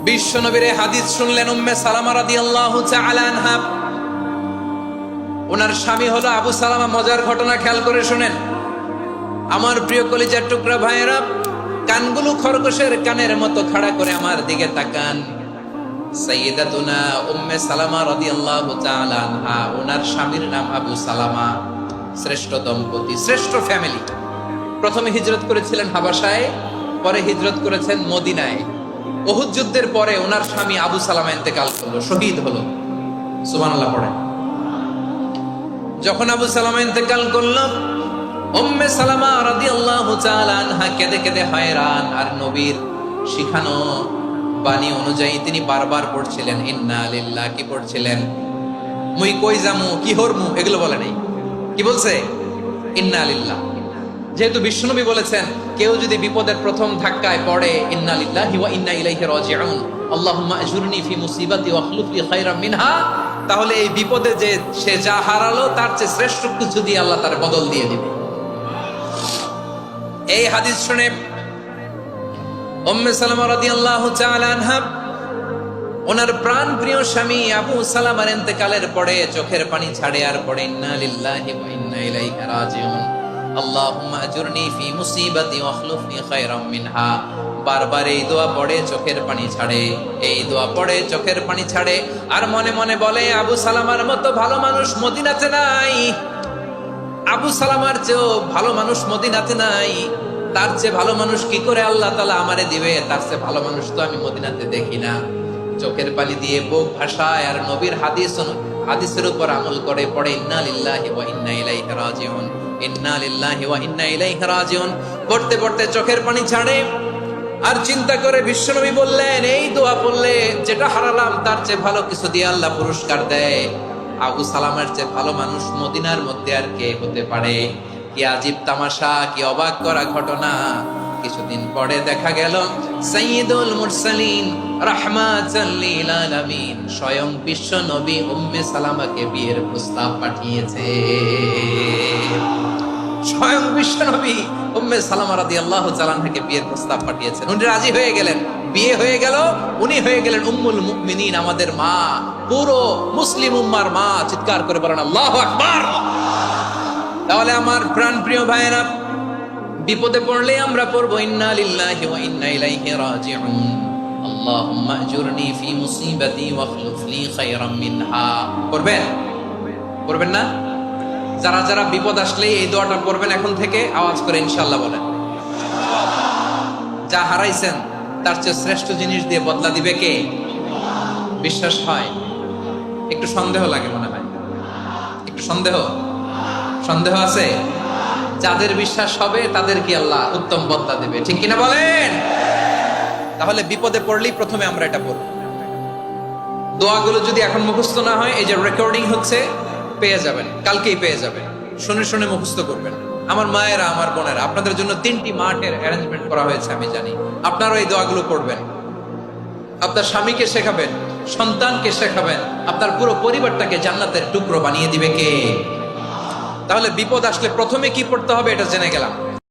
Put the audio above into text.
বিশ্ব নবীর হাদিস শুনলেন উম্মে সালামা রাদিয়াল্লাহু তাআলা আনহা। ওনার স্বামী হলো আবু সালামা। মজার ঘটনা খেয়াল করে শুনেন আমার প্রিয় কলিজার টুকরা ভাইয়েরা, কানগুলো খরগোশের কানের মতো খাড়া করে আমার দিকে তাকান। সাইয়্যিদাতুনা উম্মে সালামা রাদিয়াল্লাহু তাআলা আনহা, ওনার স্বামীর নাম আবু সালামা। শ্রেষ্ঠ দম্পতি, শ্রেষ্ঠ ফ্যামিলি। প্রথমে হিজরত করেছিলেন হাবাসায়, পরে হিজরত করেছেন মদিনায়। উহুদ যুদ্ধের পরে ওনার স্বামী আবু সালামা ইন্তেকাল করলো, শহীদ হলো। সুবহানাল্লাহ পড়েন। যখন আবু সালামা ইন্তেকাল করলো, উম্মে সালামা রাদিয়াল্লাহু তাআলা আনহা কেঁদে কেঁদে হয়রান। আর নবীর শিখানো বাণী অনুযায়ী তিনি বারবার পড়ছিলেন ইন্না লিল্লাহ। কি পড়ছিলেন? মুই কই যামু, কি হরমু, এগুলো বলে নাই। কি বলছে? ইন্না লিল্লাহ। যেহেতু বিশ্বনবী বলেছেন কেউ যদি বিপদের প্রথম ধাক্কায় পড়ে ইন্না লিল্লাহি ওয়া ইন্না ইলাইহি রাজিউন, আল্লাহুম্মা আজুরনি ফি মুসিবাতি ওয়া আখলুফ লি খায়রাম মিনহা, তাহলে এই বিপদে যে সে যা হারালো তার চেয়ে শ্রেষ্ঠ কিছু দিয়ে আল্লাহ তার বদল দিয়ে দিবে। এই হাদিস শুনে উম্মে সালামা রাদিয়াল্লাহু তাআলা আনহা ওনার প্রাণ প্রিয় স্বামী আবু সালামার ইন্তেকালের পরে চোখের পানি ছাড়ে আর পড়ে ইন্না লিল্লাহি ওয়া ইন্না ইলাইহি রাজিউন, আল্লাহুম্মা আজুরনি ফি মুসিবাতি ওয়া আখলুফনি খায়রাম মিনহা। বারবার এই দোয়া পড়ে চোখের পানি ছাড়ে, এই দোয়া পড়ে চোখের পানি ছাড়ে। আর মনে মনে বলে আবু সালামার মতো ভালো মানুষ মদিনাতে নাই, আবু সালামার চেয়েও ভালো মানুষ মদিনাতে নাই। তার চেয়ে ভালো মানুষ কি করে আল্লাহ তাআলা আমারে দিবে? তার চেয়ে ভালো মানুষ তো আমি মদিনাতে দেখি না। চোখের পানি দিয়ে বুক ভাসায় আর নবীর হাদিসের উপর আমল করে পড়ে ইন্না লিল্লাহি ওয়া ইন্না ইলাইহি রাজিউন, ইন্না লিল্লাহি ওয়া ইন্না ইলাইহি রাজিউন। পড়তে পড়তে চোখের পানি ছাড়ে আর চিন্তা করে বিশ্বনবী বললেন এই দোয়া পড়লে যেটা হারালাম তার চেয়ে ভালো কিছু দিয়ে আল্লাহ পুরস্কার দেয়। আবু সালামার চেয়ে ভালো মানুষ মদিনার মধ্যে আর কে হতে পারে? কি আজীব তামাশা, কি অবাক করা ঘটনা। কিছুদিন পরে দেখা গেল সাইয়্যিদুল মুরসালিন রাহমাতাল লিল আলামিন স্বয়ং বিশ্ব নবী উম্মে সালামাকে বিয়ের প্রস্তাব পাঠিয়েছে। স্বয়ং বিশ্ব নবী উম্মে সালামা রাদিয়াল্লাহু তাআলা আনহাকে বিয়ের প্রস্তাব পাঠিয়েছেন। উনি রাজি হয়ে গেলেন, বিয়ে হয়ে গেল। উনি হয়ে গেলেন উম্মুল মুমিনিন, আমাদের মা, পুরো মুসলিম উম্মার মা। চিৎকার করে বলেন আল্লাহু আকবার। তাহলে আমার প্রাণ প্রিয় ভাইয়েরা, বিপদে পড়লে আমরা পড়বো ইন্না লিল্লাহি ওয়া ইন্না ইলাইহি রাজিউন, আল্লাহুম্মা আজুরনি ফি মুসিবাতি ওয়া আখলুফ লি খায়রাম মিনহা। পড়বেন? পড়বেন না? যারা যারা বিপদ আসলে এই দোয়াটা পড়বেন এখন থেকে আওয়াজ করে ইনশাআল্লাহ বলেন। যা হারাইছেন তার চেয়ে শ্রেষ্ঠ জিনিস দিয়ে বদলা দিবে কে? বিশ্বাস হয়? একটু সন্দেহ লাগে মনে হয়, একটু সন্দেহ আছে? যাদের বিশ্বাস হবে তাদের কি আল্লাহ উত্তম বদলা দেবে, ঠিক কিনা বলেন? তাহলে বিপদে পড়লেই প্রথমে আমরা এটা পড়ব। দোয়াগুলো যদি এখন মুখস্থ না হয়, এই যে রেকর্ডিং হচ্ছে, পেয়ে যাবেন, কালকেই পেয়ে যাবেন। শুনে শুনে মুখস্থ করবেন। আমার মায়েরা, আমার বোনেরা, আপনাদের জন্য 3টি মাঠের অ্যারেঞ্জমেন্ট করা হয়েছে, আমি জানি। আপনারাও এই দোয়াগুলো পড়বেন, আপনার স্বামীকে শেখাবেন, সন্তানকে শেখাবেন, আপনার পুরো পরিবারটাকে জান্নাতের টুকরো বানিয়ে দিবে কে? তাহলে বিপদ আসলে প্রথমে কি পড়তে হবে এটা জেনে গেলাম।